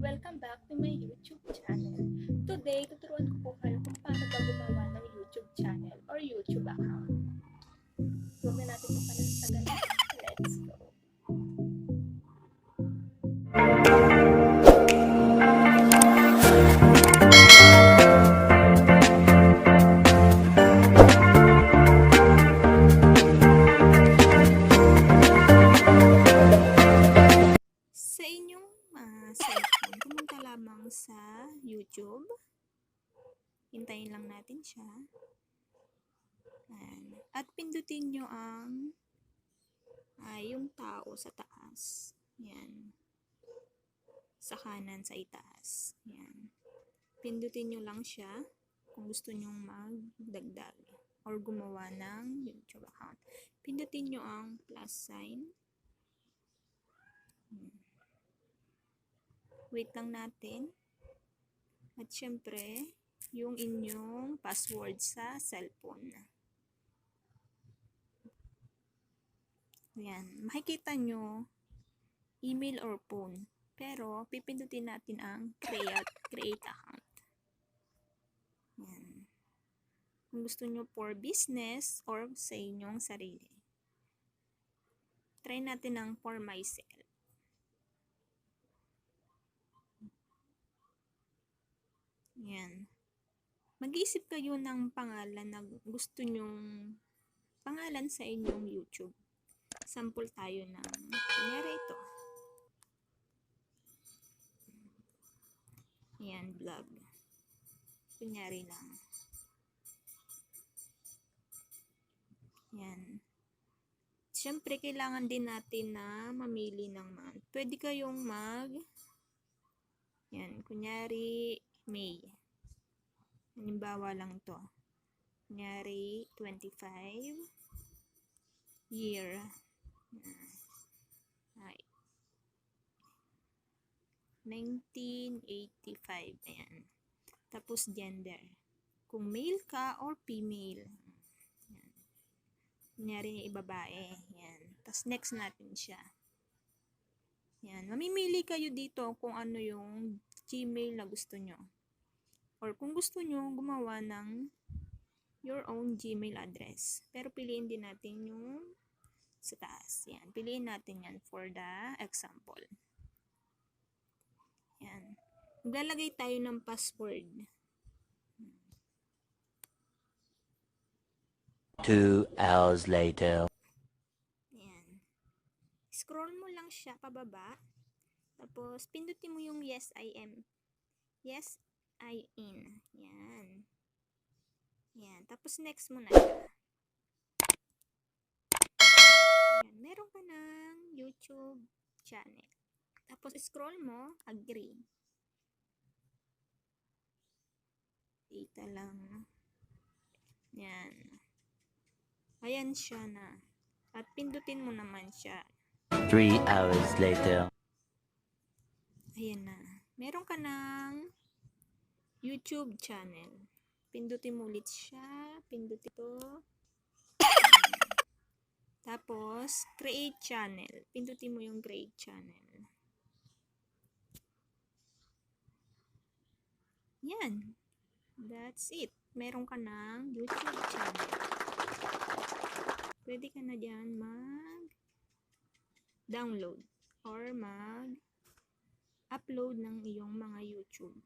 Welcome back to my YouTube channel. Today, tuturuan ko po kayo kung paano ba gumawa ng YouTube channel or YouTube account. Huwag na natin ito panagtagalan. Let's go! Sa inyong cellphone, pumunta lamang sa YouTube. Hintayin lang natin siya. At pindutin nyo ang yung tao sa taas. Yan. Sa kanan, sa itaas. Yan. Pindutin nyo lang siya kung gusto nyo magdagdag or gumawa ng YouTube account. Pindutin nyo ang plus sign. Wait lang natin. At syempre, yung inyong password sa cellphone. Yan. Makikita nyo email or phone. Pero, pipindutin natin ang create account. Yan. Kung gusto nyo for business or sa inyong sarili. Try natin ang for myself. Yan. Mag-iisip kayo ng pangalan na gusto nyong pangalan sa inyong YouTube. Sample tayo ng kunyari ito. Yan, vlog. Kunyari lang. Yan. Siyempre, kailangan din natin na mamili ng month. Pwede kayong yan, kunyari, May. Halimbawa lang to. Kunyari, 25. Year. Ay. 1985. Ayan. Tapos, gender. Kung male ka or female. Ayan. Kunyari, babae. Ayan. Tapos, next natin siya. Ayan. Mamimili kayo dito kung ano yung Gmail na gusto nyo. Or kung gusto nyo gumawa ng your own Gmail address. Pero piliin din natin yung sa taas. Yan. Piliin natin yan for the example. Yan. Maglalagay tayo ng password. 2 hours later. Yan. Scroll mo lang siya pababa. Tapos, pindutin mo yung yes, I am. Yes, I in. Yan. Yan. Tapos, next mo na siya. Yan. Meron ka ng YouTube channel. Tapos, scroll mo, agree. Dito lang. Yan. Ayan siya na. At pindutin mo naman siya. 3 hours later. Ayan na. Meron ka ng YouTube channel. Pindutin mo ulit siya. Pindutin ito. Tapos, create channel. Pindutin mo yung create channel. Yan. That's it. Meron ka ng YouTube channel. Pwede ka na dyan mag-download or mag-upload ng iyong mga YouTube.